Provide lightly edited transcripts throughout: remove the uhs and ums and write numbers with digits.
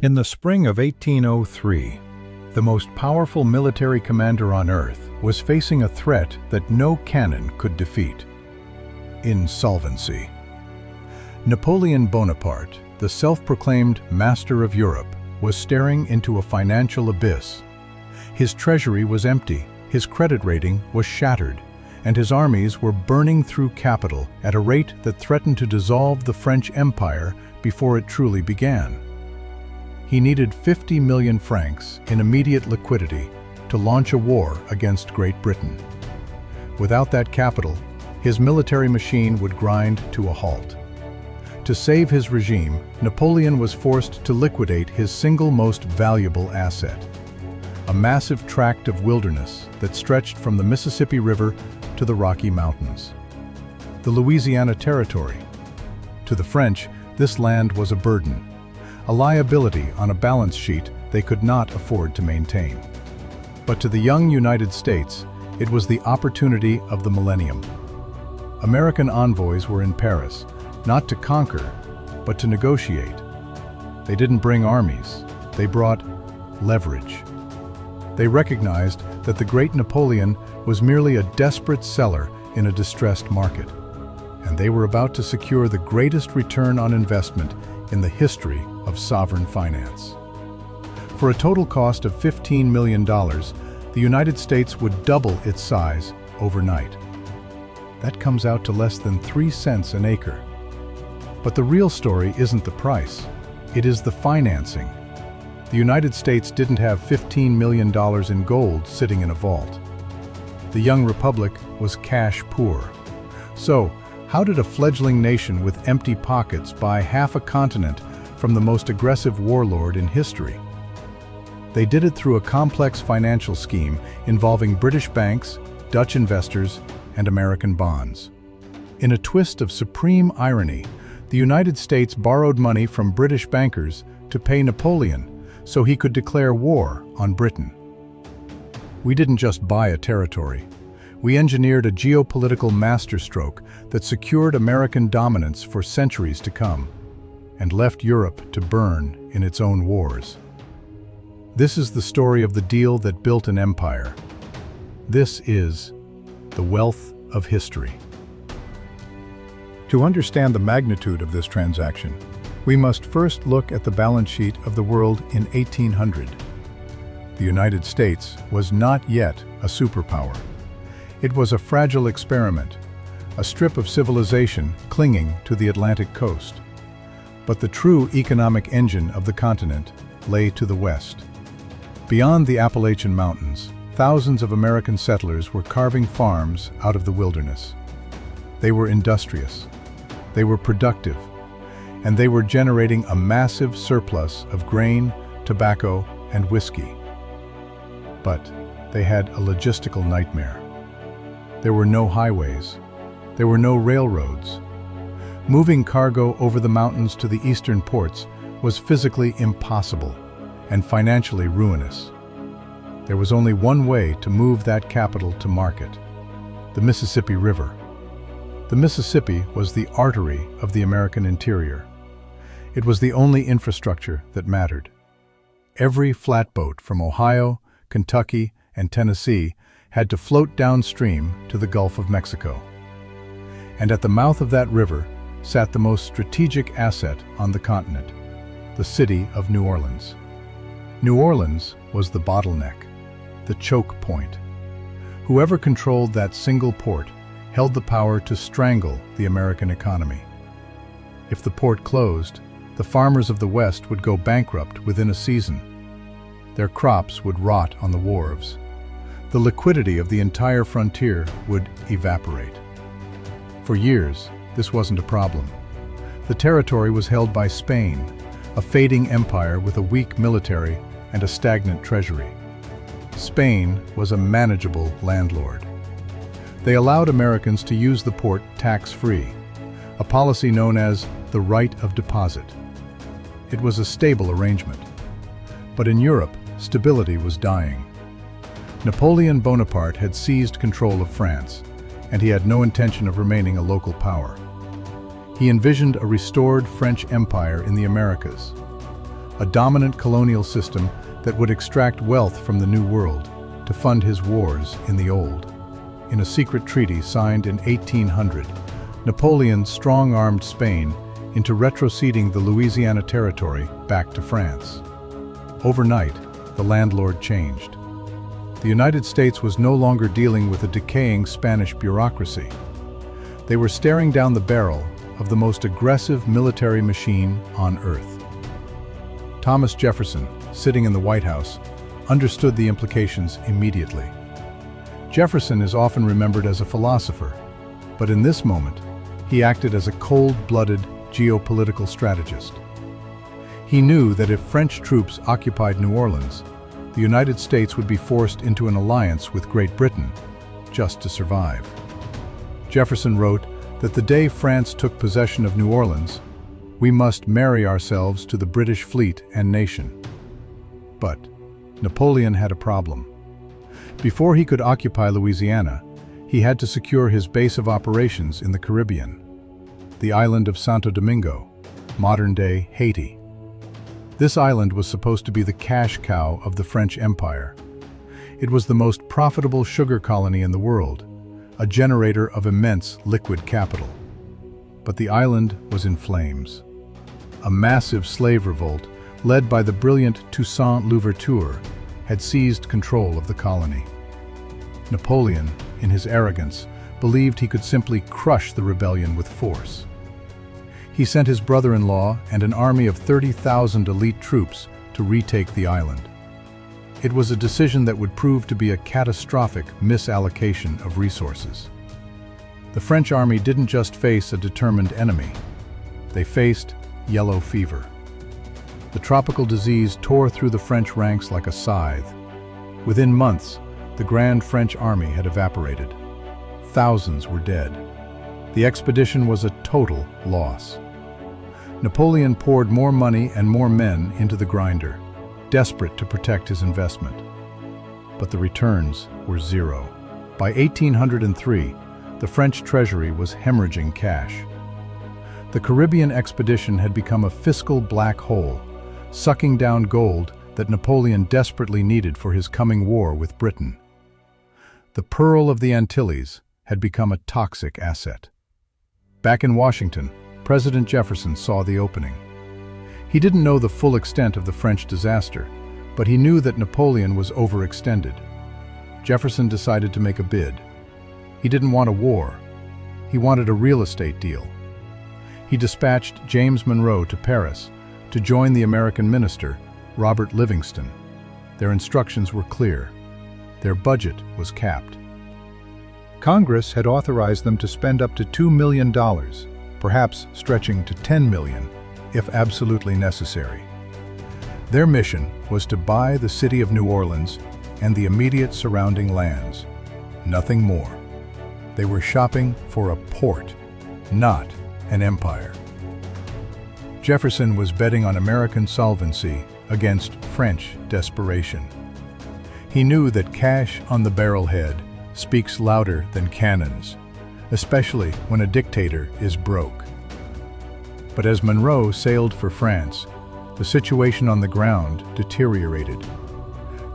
In the spring of 1803, the most powerful military commander on Earth was facing a threat that no cannon could defeat: insolvency. Napoleon Bonaparte, the self-proclaimed master of Europe, was staring into a financial abyss. His treasury was empty, his credit rating was shattered, and his armies were burning through capital at a rate that threatened to dissolve the French Empire before it truly began. He needed 50 million francs in immediate liquidity to launch a war against Great Britain. Without that capital, his military machine would grind to a halt. To save his regime, Napoleon was forced to liquidate his single most valuable asset: a massive tract of wilderness that stretched from the Mississippi River to the Rocky Mountains. The Louisiana Territory. To the French, this land was a burden, a liability on a balance sheet they could not afford to maintain. But to the young United States, it was the opportunity of the millennium. American envoys were in Paris, not to conquer, but to negotiate. They didn't bring armies, they brought leverage. They recognized that the great Napoleon was merely a desperate seller in a distressed market, and they were about to secure the greatest return on investment in the history of sovereign finance. For a total cost of $15 million, the United States would double its size overnight. That comes out to less than 3 cents an acre. But the real story isn't the price, it is the financing. The United States didn't have $15 million in gold sitting in a vault. The young republic was cash poor. So, how did a fledgling nation with empty pockets buy half a continent from the most aggressive warlord in history? They did it through a complex financial scheme involving British banks, Dutch investors, and American bonds. In a twist of supreme irony, the United States borrowed money from British bankers to pay Napoleon so he could declare war on Britain. We didn't just buy a territory. We engineered a geopolitical masterstroke that secured American dominance for centuries to come, and left Europe to burn in its own wars. This is the story of the deal that built an empire. This is the wealth of history. To understand the magnitude of this transaction, we must first look at the balance sheet of the world in 1800. The United States was not yet a superpower. It was a fragile experiment, a strip of civilization clinging to the Atlantic coast. But the true economic engine of the continent lay to the west. Beyond the Appalachian Mountains, thousands of American settlers were carving farms out of the wilderness. They were industrious, they were productive, and they were generating a massive surplus of grain, tobacco, and whiskey. But they had a logistical nightmare. There were no highways. There were no railroads. Moving cargo over the mountains to the eastern ports was physically impossible and financially ruinous. There was only one way to move that capital to market: the Mississippi River. The Mississippi was the artery of the American interior. It was the only infrastructure that mattered. Every flatboat from Ohio, Kentucky, and Tennessee had to float downstream to the Gulf of Mexico. And at the mouth of that river sat the most strategic asset on the continent: the city of New Orleans. New Orleans was the bottleneck, the choke point. Whoever controlled that single port held the power to strangle the American economy. If the port closed, the farmers of the West would go bankrupt within a season. Their crops would rot on the wharves. The liquidity of the entire frontier would evaporate. For years, this wasn't a problem. The territory was held by Spain, a fading empire with a weak military and a stagnant treasury. Spain was a manageable landlord. They allowed Americans to use the port tax-free, a policy known as the right of deposit. It was a stable arrangement. But in Europe, stability was dying. Napoleon Bonaparte had seized control of France, and he had no intention of remaining a local power. He envisioned a restored French Empire in the Americas. a dominant colonial system that would extract wealth from the New World to fund his wars in the Old. In a secret treaty signed in 1800, Napoleon strong-armed Spain into retroceding the Louisiana Territory back to France. Overnight, the landlord changed. The United States was no longer dealing with a decaying Spanish bureaucracy. They were staring down the barrel of the most aggressive military machine on Earth. Thomas Jefferson, sitting in the White House, understood the implications immediately. Jefferson is often remembered as a philosopher, but in this moment, he acted as a cold-blooded geopolitical strategist. He knew that if French troops occupied New Orleans, the United States would be forced into an alliance with Great Britain just to survive. Jefferson wrote that the day France took possession of New Orleans, we must marry ourselves to the British fleet and nation. But Napoleon had a problem. Before he could occupy Louisiana, he had to secure his base of operations in the Caribbean, the island of Santo Domingo, modern-day Haiti. This island was supposed to be the cash cow of the French Empire. It was the most profitable sugar colony in the world, a generator of immense liquid capital. But the island was in flames. A massive slave revolt, led by the brilliant Toussaint Louverture, had seized control of the colony. Napoleon, in his arrogance, believed he could simply crush the rebellion with force. He sent his brother-in-law and an army of 30,000 elite troops to retake the island. It was a decision that would prove to be a catastrophic misallocation of resources. The French army didn't just face a determined enemy. They faced yellow fever. The tropical disease tore through the French ranks like a scythe. Within months, the Grand French army had evaporated. Thousands were dead. The expedition was a total loss. Napoleon poured more money and more men into the grinder, desperate to protect his investment. But the returns were zero. By 1803, the French treasury was hemorrhaging cash. The Caribbean expedition had become a fiscal black hole, sucking down gold that Napoleon desperately needed for his coming war with Britain. The Pearl of the Antilles had become a toxic asset. Back in Washington, President Jefferson saw the opening. He didn't know the full extent of the French disaster, but he knew that Napoleon was overextended. Jefferson decided to make a bid. He didn't want a war. He wanted a real estate deal. He dispatched James Monroe to Paris to join the American minister, Robert Livingston. Their instructions were clear. Their budget was capped. Congress had authorized them to spend up to $2 million, perhaps stretching to $10 million, if absolutely necessary. Their mission was to buy the city of New Orleans and the immediate surrounding lands. Nothing more. They were shopping for a port, not an empire. Jefferson was betting on American solvency against French desperation. He knew that cash on the barrelhead speaks louder than cannons, especially when a dictator is broke. But as Monroe sailed for France, the situation on the ground deteriorated.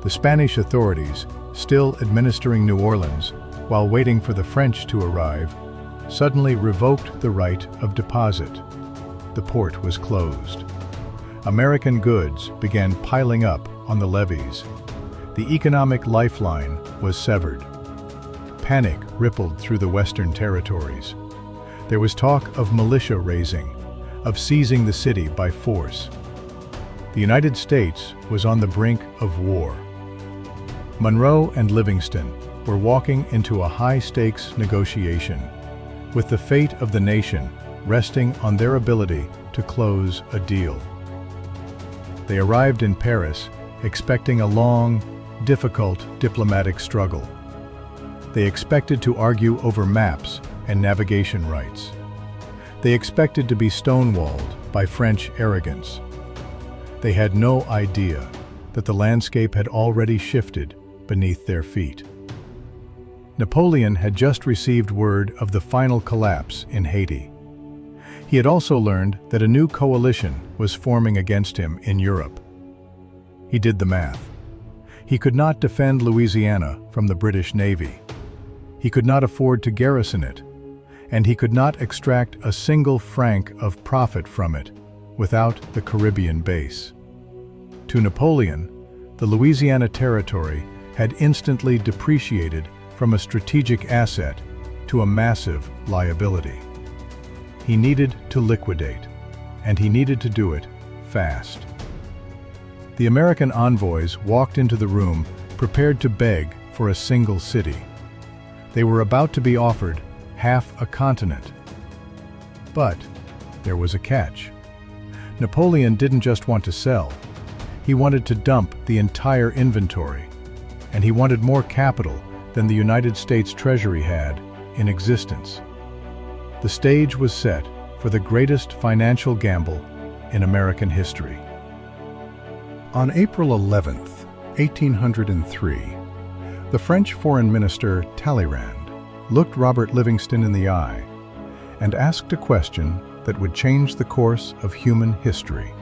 The Spanish authorities, still administering New Orleans while waiting for the French to arrive, suddenly revoked the right of deposit. The port was closed. American goods began piling up on the levees. The economic lifeline was severed. Panic rippled through the Western territories. There was talk of militia raising, of seizing the city by force. The United States was on the brink of war. Monroe and Livingston were walking into a high-stakes negotiation, with the fate of the nation resting on their ability to close a deal. They arrived in Paris expecting a long, difficult diplomatic struggle. They expected to argue over maps and navigation rights. They expected to be stonewalled by French arrogance. They had no idea that the landscape had already shifted beneath their feet. Napoleon had just received word of the final collapse in Haiti. He had also learned that a new coalition was forming against him in Europe. He did the math. He could not defend Louisiana from the British Navy. He could not afford to garrison it, and he could not extract a single franc of profit from it without the Caribbean base. To Napoleon, the Louisiana Territory had instantly depreciated from a strategic asset to a massive liability. He needed to liquidate, and he needed to do it fast. The American envoys walked into the room prepared to beg for a single city. They were about to be offered half a continent. But there was a catch. Napoleon didn't just want to sell. He wanted to dump the entire inventory, and he wanted more capital than the United States Treasury had in existence. The stage was set for the greatest financial gamble in American history. On April 11th, 1803, the French Foreign Minister Talleyrand looked Robert Livingston in the eye and asked a question that would change the course of human history.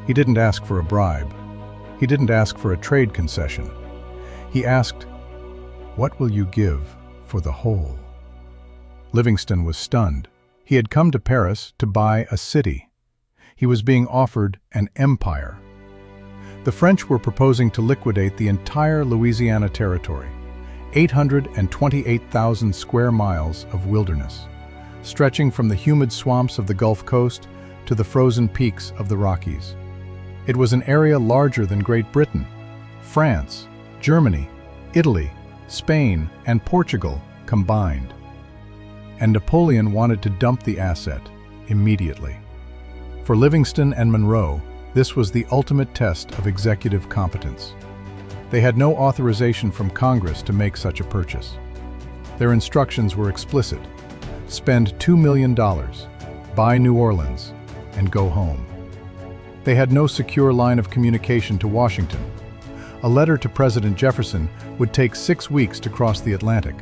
He didn't ask for a bribe. He didn't ask for a trade concession. He asked, "What will you give for the whole?" Livingston was stunned. He had come to Paris to buy a city. He was being offered an empire. The French were proposing to liquidate the entire Louisiana Territory, 828,000 square miles of wilderness, stretching from the humid swamps of the Gulf Coast to the frozen peaks of the Rockies. It was an area larger than Great Britain, France, Germany, Italy, Spain, and Portugal combined. And Napoleon wanted to dump the asset immediately. For Livingston and Monroe, this was the ultimate test of executive competence. They had no authorization from Congress to make such a purchase. Their instructions were explicit: spend $2 million, buy New Orleans, and go home. They had no secure line of communication to Washington. A letter to President Jefferson would take 6 weeks to cross the Atlantic,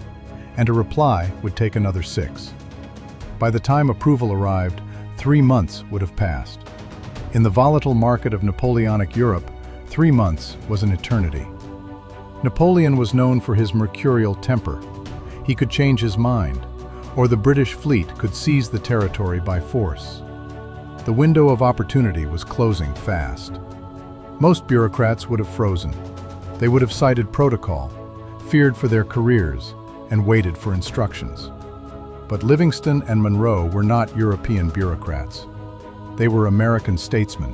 and a reply would take another 6. By the time approval arrived, 3 months would have passed. In the volatile market of Napoleonic Europe, 3 months was an eternity. Napoleon was known for his mercurial temper. He could change his mind, or the British fleet could seize the territory by force. The window of opportunity was closing fast. Most bureaucrats would have frozen. They would have cited protocol, feared for their careers, and waited for instructions. But Livingston and Monroe were not European bureaucrats. They were American statesmen.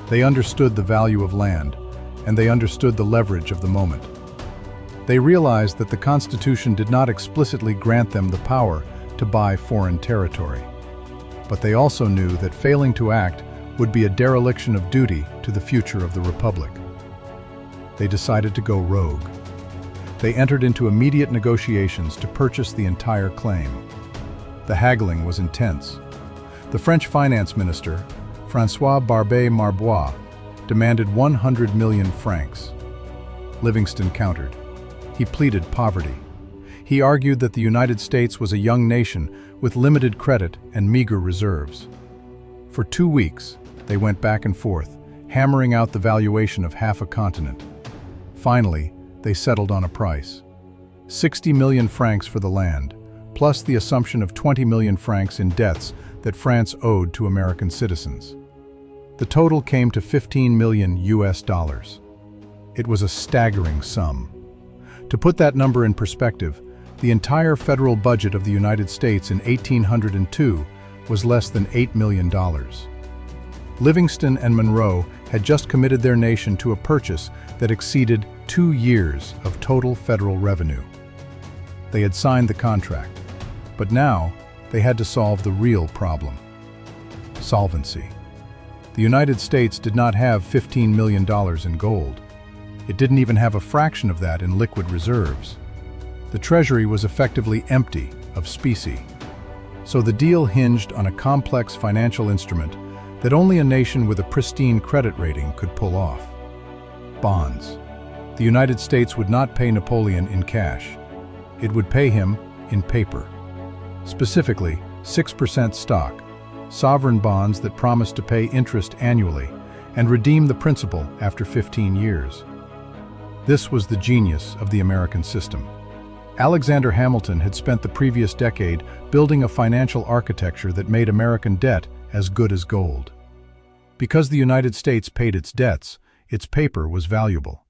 They understood the value of land, and they understood the leverage of the moment. They realized that the Constitution did not explicitly grant them the power to buy foreign territory. But they also knew that failing to act would be a dereliction of duty to the future of the Republic. They decided to go rogue. They entered into immediate negotiations to purchase the entire claim. The haggling was intense. The French finance minister, François Barbé Marbois, demanded 100 million francs. Livingston countered. He pleaded poverty. He argued that the United States was a young nation with limited credit and meager reserves. For 2 weeks, they went back and forth, hammering out the valuation of half a continent. Finally, they settled on a price: 60 million francs for the land, plus the assumption of 20 million francs in debts that France owed to American citizens. The total came to $15 million US. It was a staggering sum. To put that number in perspective, the entire federal budget of the United States in 1802 was less than $8 million. Livingston and Monroe had just committed their nation to a purchase that exceeded 2 years of total federal revenue. They had signed the contract, but now they had to solve the real problem: solvency. The United States did not have $15 million in gold. It didn't even have a fraction of that in liquid reserves. The Treasury was effectively empty of specie. So the deal hinged on a complex financial instrument that only a nation with a pristine credit rating could pull off: bonds. The United States would not pay Napoleon in cash. It would pay him in paper. Specifically, 6% stock, sovereign bonds that promised to pay interest annually and redeem the principal after 15 years. This was the genius of the American system. Alexander Hamilton had spent the previous decade building a financial architecture that made American debt as good as gold. Because the United States paid its debts, its paper was valuable.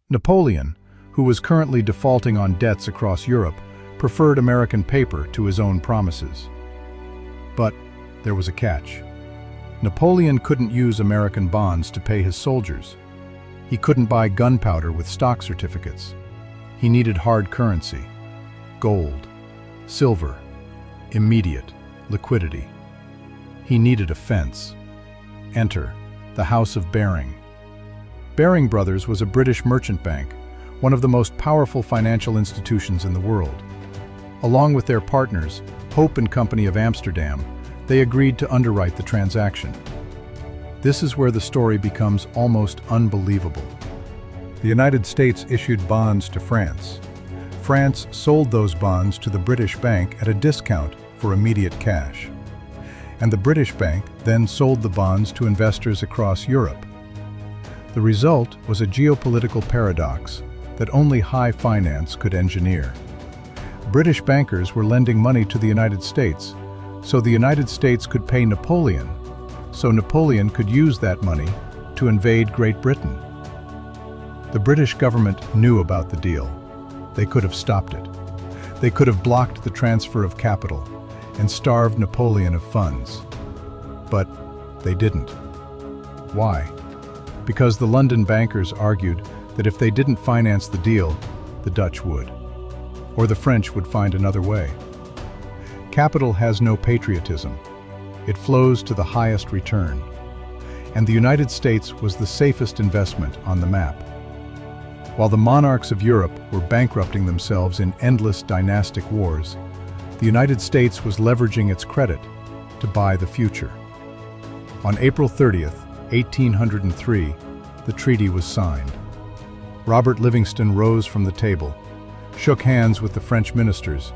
Napoleon, who was currently defaulting on debts across Europe, preferred American paper to his own promises. But there was a catch. Napoleon couldn't use American bonds to pay his soldiers. He couldn't buy gunpowder with stock certificates. He needed hard currency, gold, silver, immediate liquidity. He needed a fence. Enter the House of Baring. Baring Brothers was a British merchant bank, one of the most powerful financial institutions in the world. Along with their partners, Hope and Company of Amsterdam, they agreed to underwrite the transaction. This is where the story becomes almost unbelievable. The United States issued bonds to France. France sold those bonds to the British bank at a discount for immediate cash. And the British bank then sold the bonds to investors across Europe. The result was a geopolitical paradox that only high finance could engineer. British bankers were lending money to the United States, so the United States could pay Napoleon, so Napoleon could use that money to invade Great Britain. The British government knew about the deal. They could have stopped it. They could have blocked the transfer of capital and starved Napoleon of funds. But they didn't. Why? Because the London bankers argued that if they didn't finance the deal, the Dutch would. Or the French would find another way. Capital has no patriotism. It flows to the highest return. And the United States was the safest investment on the map. While the monarchs of Europe were bankrupting themselves in endless dynastic wars, the United States was leveraging its credit to buy the future. On April 30th, 1803, the treaty was signed. Robert Livingston rose from the table, shook hands with the French ministers,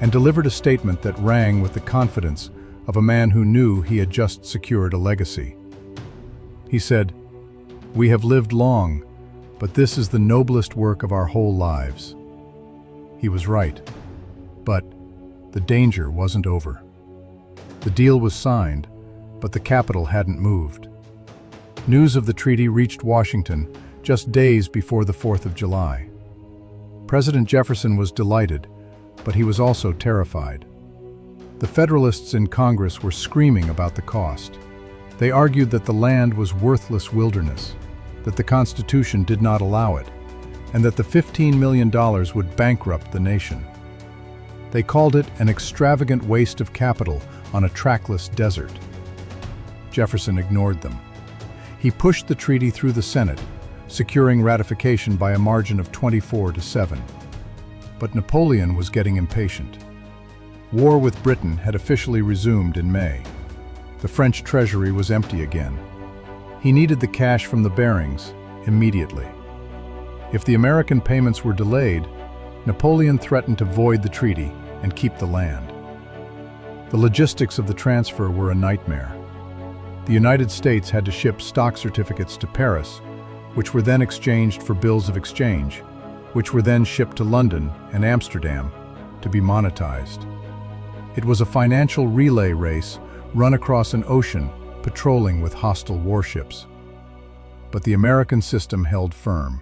and delivered a statement that rang with the confidence of a man who knew he had just secured a legacy. He said, "We have lived long, but this is the noblest work of our whole lives." He was right, but the danger wasn't over. The deal was signed, but the capital hadn't moved. News of the treaty reached Washington just days before the 4th of July. President Jefferson was delighted, but he was also terrified. The Federalists in Congress were screaming about the cost. They argued that the land was worthless wilderness, that the Constitution did not allow it, and that the $15 million would bankrupt the nation. They called it an extravagant waste of capital on a trackless desert. Jefferson ignored them. He pushed the treaty through the Senate, securing ratification by a margin of 24-7. But Napoleon was getting impatient. War with Britain had officially resumed in May. The French treasury was empty again. He needed the cash from the Barings immediately. If the American payments were delayed, Napoleon threatened to void the treaty and keep the land. The logistics of the transfer were a nightmare. The United States had to ship stock certificates to Paris, which were then exchanged for bills of exchange, which were then shipped to London and Amsterdam to be monetized. It was a financial relay race run across an ocean, patrolling with hostile warships. But the American system held firm.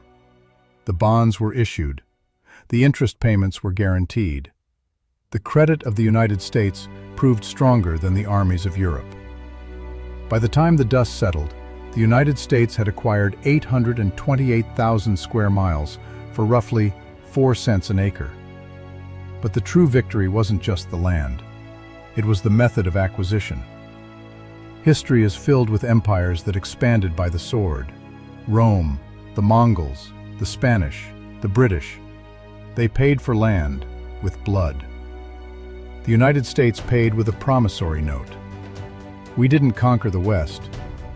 The bonds were issued. The interest payments were guaranteed. The credit of the United States proved stronger than the armies of Europe. By the time the dust settled, the United States had acquired 828,000 square miles for roughly 4 cents an acre. But the true victory wasn't just the land. It was the method of acquisition. History is filled with empires that expanded by the sword. Rome, the Mongols, the Spanish, the British. They paid for land with blood. The United States paid with a promissory note. We didn't conquer the West,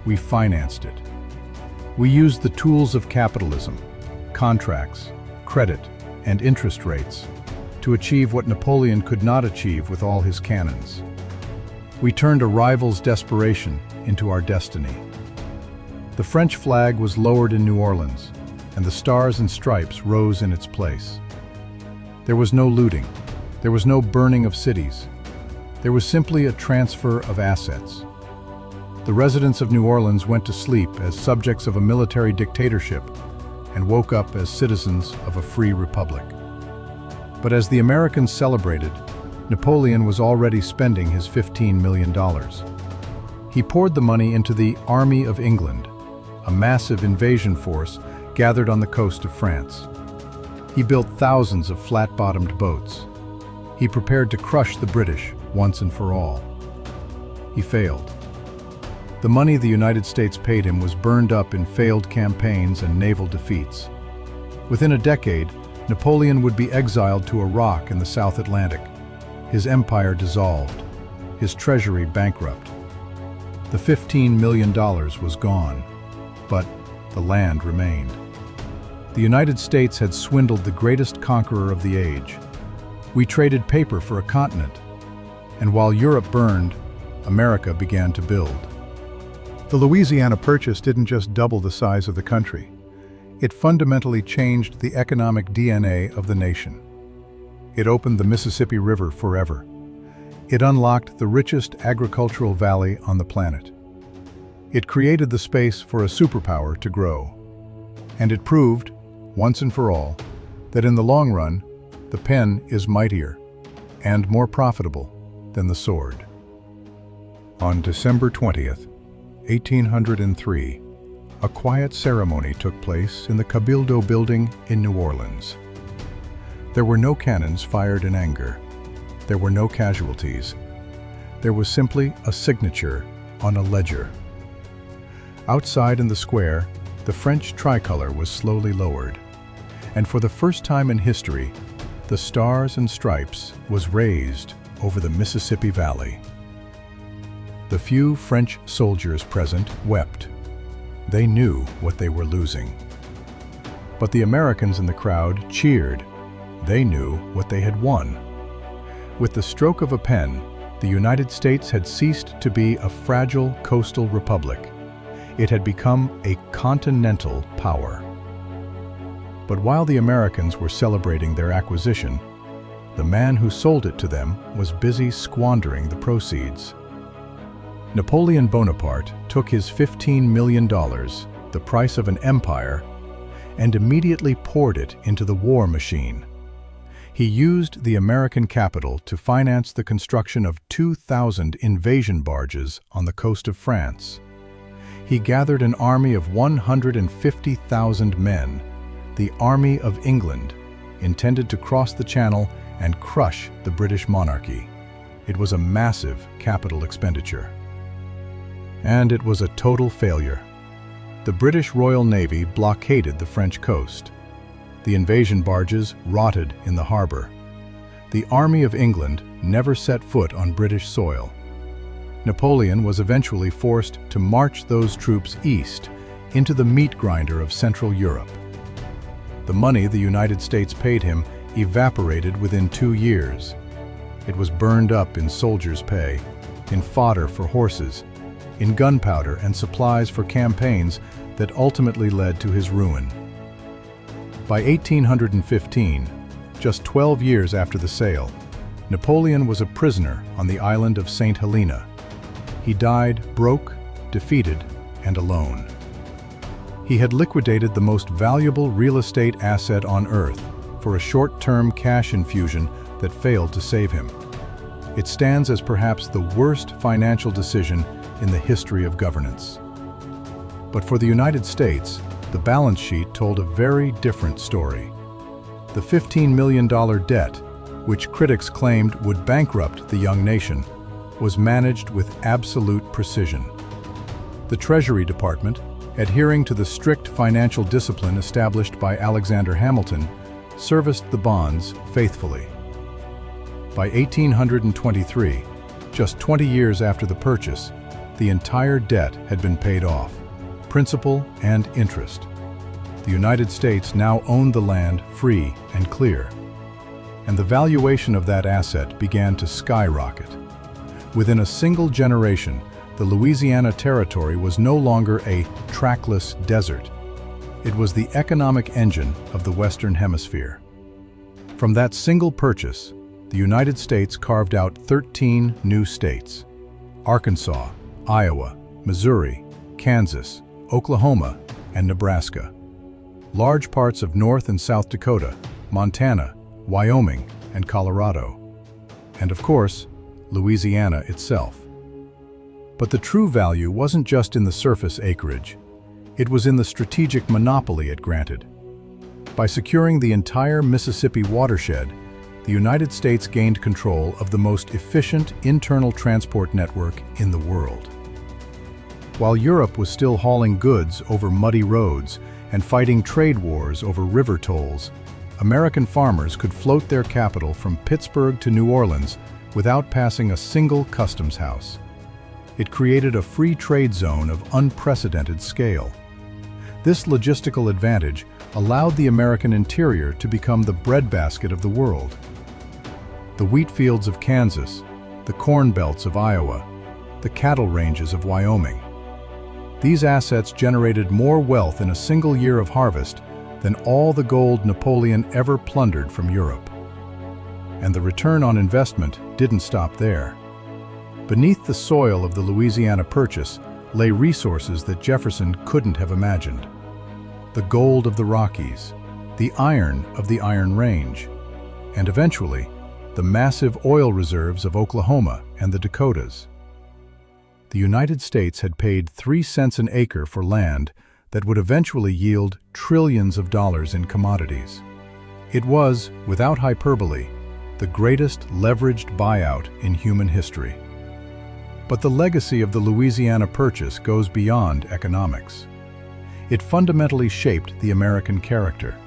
we financed it. We used the tools of capitalism, contracts, credit, and interest rates, to achieve what Napoleon could not achieve with all his cannons. We turned a rival's desperation into our destiny. The French flag was lowered in New Orleans, and the stars and stripes rose in its place. There was no looting. There was no burning of cities. There was simply a transfer of assets. The residents of New Orleans went to sleep as subjects of a military dictatorship and woke up as citizens of a free republic. But as the Americans celebrated, Napoleon was already spending his $15 million. He poured the money into the Army of England, a massive invasion force gathered on the coast of France. He built thousands of flat-bottomed boats. He prepared to crush the British once and for all. He failed. The money the United States paid him was burned up in failed campaigns and naval defeats. Within a decade, Napoleon would be exiled to a rock in the South Atlantic, his empire dissolved, his treasury bankrupt. The $15 million was gone, but the land remained. The United States had swindled the greatest conqueror of the age. We traded paper for a continent, and while Europe burned, America began to build. The Louisiana Purchase didn't just double the size of the country. It fundamentally changed the economic DNA of the nation. It opened the Mississippi River forever. It unlocked the richest agricultural valley on the planet. It created the space for a superpower to grow. And it proved, once and for all, that in the long run, the pen is mightier and more profitable than the sword. On December 20th, 1803, a quiet ceremony took place in the Cabildo building in New Orleans. There were no cannons fired in anger. There were no casualties. There was simply a signature on a ledger. Outside in the square, the French tricolor was slowly lowered, and for the first time in history, the Stars and Stripes was raised over the Mississippi Valley. The few French soldiers present wept. They knew what they were losing. But the Americans in the crowd cheered. They knew what they had won. With the stroke of a pen, the United States had ceased to be a fragile coastal republic. It had become a continental power. But while the Americans were celebrating their acquisition, the man who sold it to them was busy squandering the proceeds. Napoleon Bonaparte took his $15 million, the price of an empire, and immediately poured it into the war machine. He used the American capital to finance the construction of 2,000 invasion barges on the coast of France. He gathered an army of 150,000 men, the Army of England, intended to cross the Channel and crush the British monarchy. It was a massive capital expenditure. And it was a total failure. The British Royal Navy blockaded the French coast. The invasion barges rotted in the harbor. The Army of England never set foot on British soil. Napoleon was eventually forced to march those troops east into the meat grinder of Central Europe. The money the United States paid him evaporated within 2 years. It was burned up in soldiers' pay, in fodder for horses, in gunpowder and supplies for campaigns that ultimately led to his ruin. By 1815, just 12 years after the sale, Napoleon was a prisoner on the island of St. Helena. He died broke, defeated, and alone. He had liquidated the most valuable real estate asset on earth for a short-term cash infusion that failed to save him. It stands as perhaps the worst financial decision in the history of governance. But for the United States, the balance sheet told a very different story. The $15 million debt, which critics claimed would bankrupt the young nation, was managed with absolute precision. The Treasury Department, adhering to the strict financial discipline established by Alexander Hamilton, serviced the bonds faithfully. By 1823, just 20 years after the purchase, the entire debt had been paid off, principal and interest. The United States now owned the land free and clear, and the valuation of that asset began to skyrocket. Within a single generation, the Louisiana Territory was no longer a trackless desert. It was the economic engine of the Western Hemisphere. From that single purchase, the United States carved out 13 new states: Arkansas, Iowa, Missouri, Kansas, Oklahoma, and Nebraska. Large parts of North and South Dakota, Montana, Wyoming, and Colorado. And of course, Louisiana itself. But the true value wasn't just in the surface acreage. It was in the strategic monopoly it granted. By securing the entire Mississippi watershed, the United States gained control of the most efficient internal transport network in the world. While Europe was still hauling goods over muddy roads and fighting trade wars over river tolls, American farmers could float their capital from Pittsburgh to New Orleans without passing a single customs house. It created a free trade zone of unprecedented scale. This logistical advantage allowed the American interior to become the breadbasket of the world. The wheat fields of Kansas, the corn belts of Iowa, the cattle ranges of Wyoming. These assets generated more wealth in a single year of harvest than all the gold Napoleon ever plundered from Europe. And the return on investment didn't stop there. Beneath the soil of the Louisiana Purchase lay resources that Jefferson couldn't have imagined. The gold of the Rockies, the iron of the Iron Range, and eventually, the massive oil reserves of Oklahoma and the Dakotas. The United States had paid 3 cents an acre for land that would eventually yield trillions of dollars in commodities. It was, without hyperbole, the greatest leveraged buyout in human history. But the legacy of the Louisiana Purchase goes beyond economics. It fundamentally shaped the American character.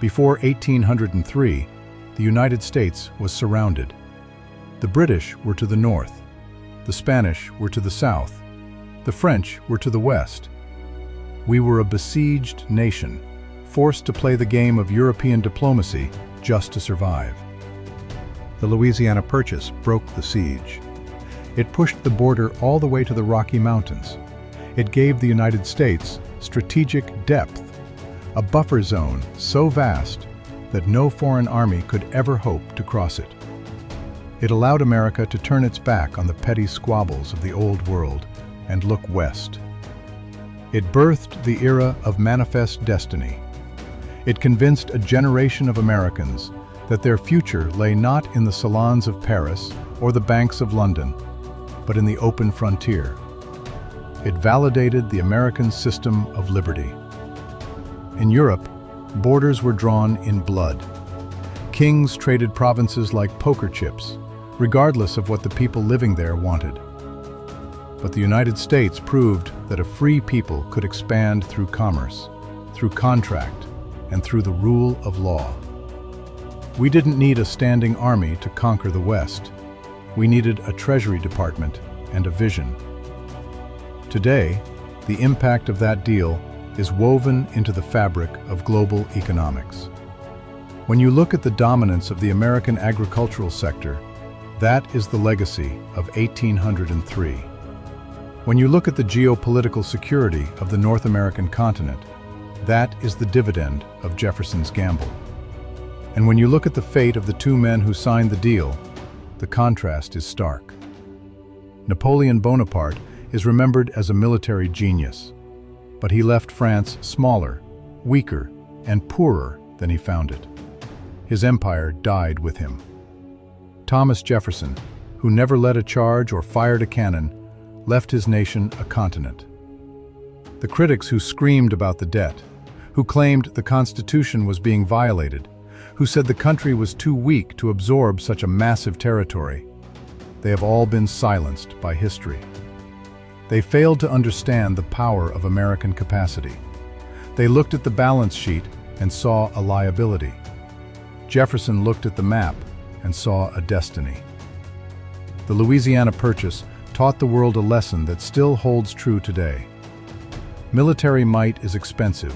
Before 1803, the United States was surrounded. The British were to the north, the Spanish were to the south, the French were to the west. We were a besieged nation, forced to play the game of European diplomacy just to survive. The Louisiana Purchase broke the siege. It pushed the border all the way to the Rocky Mountains. It gave the United States strategic depth, a buffer zone so vast that no foreign army could ever hope to cross it. It allowed America to turn its back on the petty squabbles of the Old World and look west. It birthed the era of manifest destiny. It convinced a generation of Americans that their future lay not in the salons of Paris or the banks of London, but in the open frontier. It validated the American system of liberty. In Europe, borders were drawn in blood. Kings traded provinces like poker chips, regardless of what the people living there wanted. But the United States proved that a free people could expand through commerce, through contract, and through the rule of law. We didn't need a standing army to conquer the West. We needed a Treasury Department and a vision. Today, the impact of that deal is woven into the fabric of global economics. When you look at the dominance of the American agricultural sector, that is the legacy of 1803. When you look at the geopolitical security of the North American continent, that is the dividend of Jefferson's gamble. And when you look at the fate of the 2 men who signed the deal, the contrast is stark. Napoleon Bonaparte is remembered as a military genius, but he left France smaller, weaker, and poorer than he found it. His empire died with him. Thomas Jefferson, who never led a charge or fired a cannon, left his nation a continent. The critics who screamed about the debt, who claimed the Constitution was being violated, who said the country was too weak to absorb such a massive territory, they have all been silenced by history. They failed to understand the power of American capacity. They looked at the balance sheet and saw a liability. Jefferson looked at the map and saw a destiny. The Louisiana Purchase taught the world a lesson that still holds true today. Military might is expensive,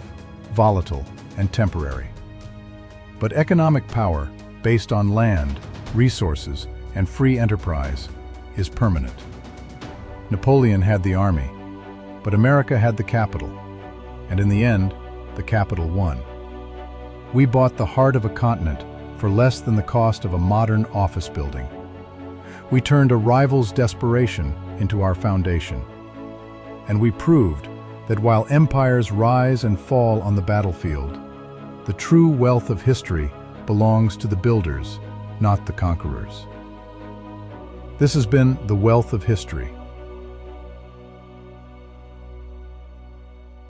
volatile, and temporary. But economic power, based on land, resources, and free enterprise, is permanent. Napoleon had the army, but America had the capital, and in the end, the capital won. We bought the heart of a continent for less than the cost of a modern office building. We turned a rival's desperation into our foundation. And we proved that while empires rise and fall on the battlefield, the true wealth of history belongs to the builders, not the conquerors. This has been The Wealth of History.